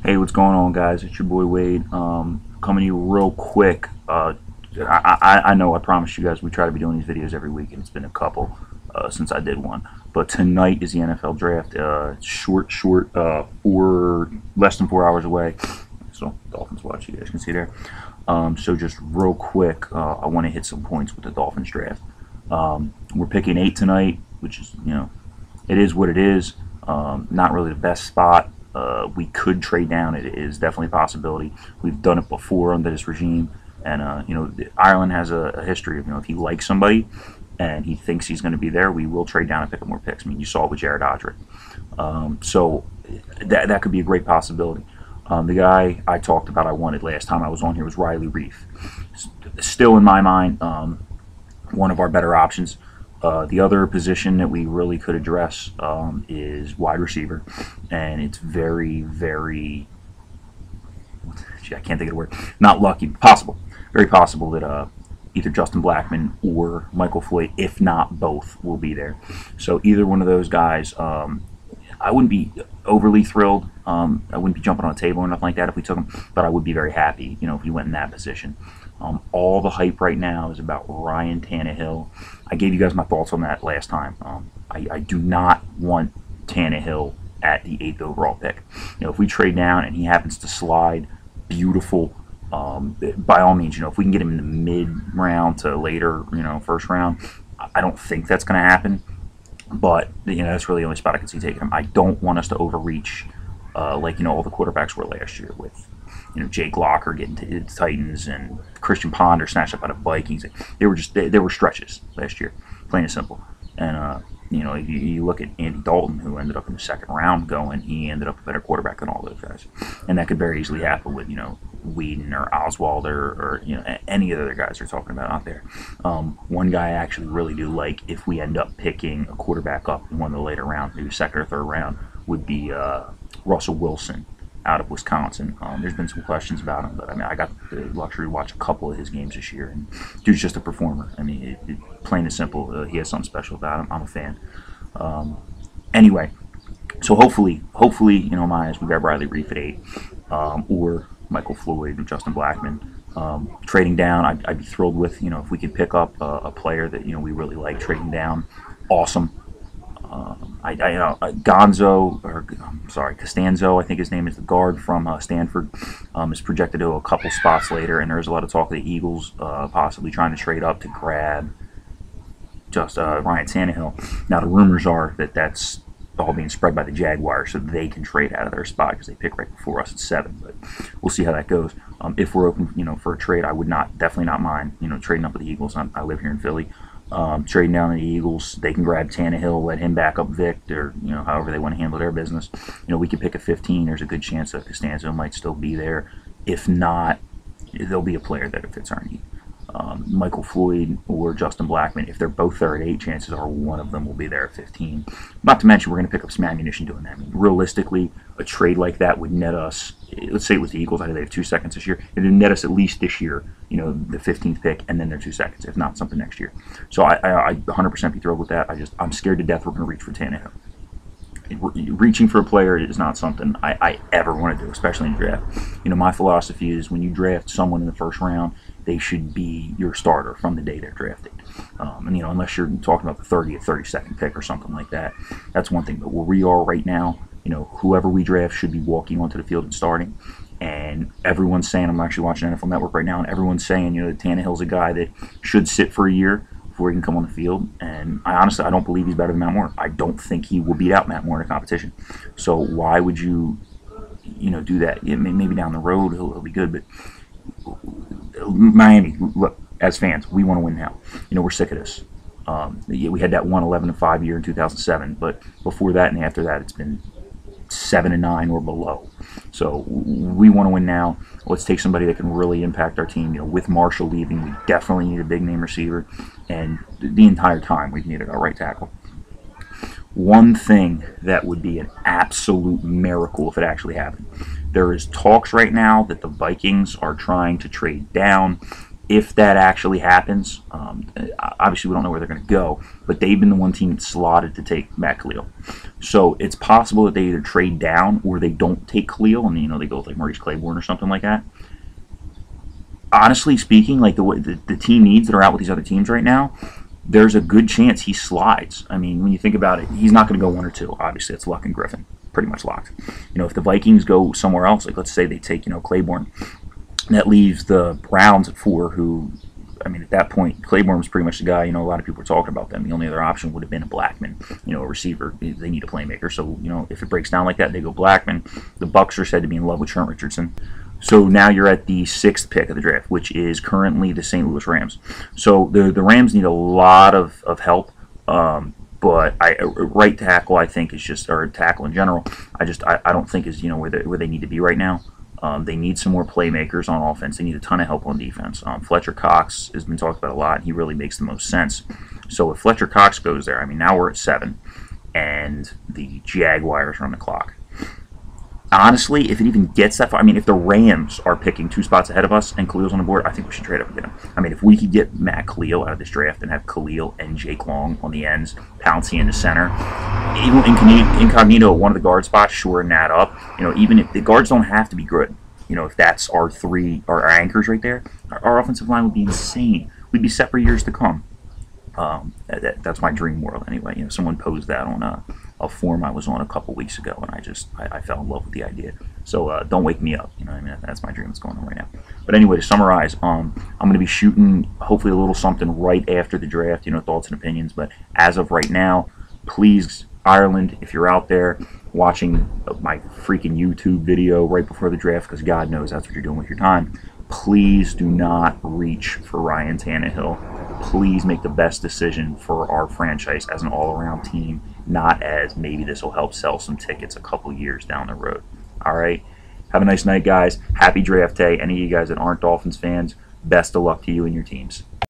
Hey, what's going on, guys? It's your boy Wade. Coming to you real quick. I know I promised you guys we try to be doing these videos every week, and it's been a couple since I did one. But tonight is the NFL draft. Less than 4 hours away. So Dolphins watch, you guys can see there. So just real quick, I want to hit some points with the Dolphins draft. We're picking 8 tonight, which is, it is what it is. Not really the best spot. We could trade down. It is definitely a possibility. We've done it before under this regime, and Ireland has a history of, if he likes somebody and he thinks he's going to be there, we will trade down and pick up more picks. I mean, you saw it with Jared Odrick. So that could be a great possibility. The guy I talked about I wanted last time I was on here was Riley Reef. Still in my mind, one of our better options. The other position that we really could address is wide receiver, and it's very, very, I can't think of the word, not lucky, possible, very possible that either Justin Blackmon or Michael Floyd, if not both, will be there. So either one of those guys, I wouldn't be overly thrilled. I wouldn't be jumping on a table or nothing like that if we took him, but I would be very happy, if he went in that position. All the hype right now is about Ryan Tannehill. I gave you guys my thoughts on that last time. I do not want Tannehill at the 8th overall pick. If we trade down and he happens to slide, beautiful. By all means, if we can get him in the mid-round to later, first round, I don't think that's going to happen. But that's really the only spot I can see taking him. I don't want us to overreach like all the quarterbacks were last year with Jake Locker getting to the Titans and Christian Ponder snatched up out of Vikings. They were stretches last year, plain and simple. And you look at Andy Dalton, who ended up in the second round going, he ended up a better quarterback than all those guys, and that could very easily happen with Whedon or Oswald or any of the other guys they're talking about out there. One guy I actually really do like, if we end up picking a quarterback up in one of the later rounds, maybe second or third round, would be Russell Wilson out of Wisconsin. There's been some questions about him, but I got the luxury to watch a couple of his games this year, and dude's just a performer. Plain and simple, he has something special about him. I'm a fan. Anyway, so hopefully, my eyes, we grab Riley Reef at 8, or Michael Floyd or Justin Blackmon. Trading down, I'd be thrilled with, if we could pick up a player that we really like. Trading down, awesome. Costanzo, I think his name is, the guard from Stanford, is projected to a couple spots later, and there's a lot of talk of the Eagles possibly trying to trade up to grab just Ryan Tannehill. Now the rumors are that that's all being spread by the Jaguars, so they can trade out of their spot because they pick right before us at 7. But we'll see how that goes. If we're open, for a trade, I would definitely not mind, trading up with the Eagles. I live here in Philly. Trading down to the Eagles, they can grab Tannehill, let him back up Vic, or however they want to handle their business. We could pick a 15. There's a good chance that Costanzo might still be there. If not, there'll be a player that fits our need. Michael Floyd or Justin Blackmon, if they're both there at 8, chances are one of them will be there at 15. Not to mention, we're going to pick up some ammunition doing that. Realistically, a trade like that would net us, let's say it was the Eagles, I know they have 2 seconds this year, it would net us at least this year, the 15th pick, and then their 2 seconds, if not something next year. So I 100% be thrilled with that. I'm scared to death we're going to reach for Tannehill. Reaching for a player is not something I ever want to do, especially in the draft. My philosophy is when you draft someone in the first round, they should be your starter from the day they're drafted. Unless you're talking about the 30th, 32nd pick or something like that, that's one thing. But where we are right now, whoever we draft should be walking onto the field and starting. And everyone's saying, I'm actually watching NFL Network right now, and everyone's saying, that Tannehill's a guy that should sit for a year before he can come on the field. And I don't believe he's better than Matt Moore. I don't think he will beat out Matt Moore in a competition. So why would you, do that? Maybe down the road he'll be good, but Miami, look, as fans, we want to win now. We're sick of this. We had that 1-11-5 year in 2007, but before that and after that, it's been 7-9 or below. So we want to win now. Let's take somebody that can really impact our team. With Marshall leaving, we definitely need a big name receiver, and the entire time we've needed a right tackle. One thing that would be an absolute miracle if it actually happened. There is talks right now that the Vikings are trying to trade down if that actually happens, obviously we don't know where they're going to go, but they've been the one team that's slotted to take Matt Khalil. So it's possible that they either trade down or they don't take Khalil and they go with like Maurice Claiborne or something like that. Honestly speaking, like the team needs that are out with these other teams right now, there's a good chance he slides. I mean, when you think about it, he's not going to go 1 or 2. Obviously, it's Luck and Griffin, pretty much locked. If the Vikings go somewhere else, like let's say they take Claiborne, that leaves the Browns at 4, who, I mean, at that point, Claiborne was pretty much the guy, a lot of people were talking about them. The only other option would have been a Blackman, a receiver. They need a playmaker. So, if it breaks down like that, they go Blackman. The Bucs are said to be in love with Trent Richardson. So now you're at the 6th pick of the draft, which is currently the St. Louis Rams. So the Rams need a lot of help. But right tackle, I think, is just, or tackle in general, I don't think is where they need to be right now. They need some more playmakers on offense. They need a ton of help on defense. Fletcher Cox has been talked about a lot. He really makes the most sense. So if Fletcher Cox goes there, I mean, now we're at 7, and the Jaguars are on the clock. Honestly, if it even gets that far, I mean, if the Rams are picking 2 spots ahead of us and Khalil's on the board, I think we should trade up and get him. I mean, if we could get Matt Khalil out of this draft and have Khalil and Jake Long on the ends, Pouncey in the center, even incognito at one of the guard spots, shoring that up, even if the guards don't have to be good, if that's our anchors right there, our offensive line would be insane. We'd be set for years to come. That's my dream world anyway. Someone posed that on a forum I was on a couple weeks ago, and I fell in love with the idea. So don't wake me up. I mean, that's my dream that's going on right now. But anyway, to summarize, I'm going to be shooting hopefully a little something right after the draft. Thoughts and opinions. But as of right now, please, Ireland, if you're out there watching my freaking YouTube video right before the draft, because God knows that's what you're doing with your time, please do not reach for Ryan Tannehill. Please make the best decision for our franchise as an all-around team, not as maybe this will help sell some tickets a couple years down the road. All right? Have a nice night, guys. Happy draft day. Any of you guys that aren't Dolphins fans, best of luck to you and your teams.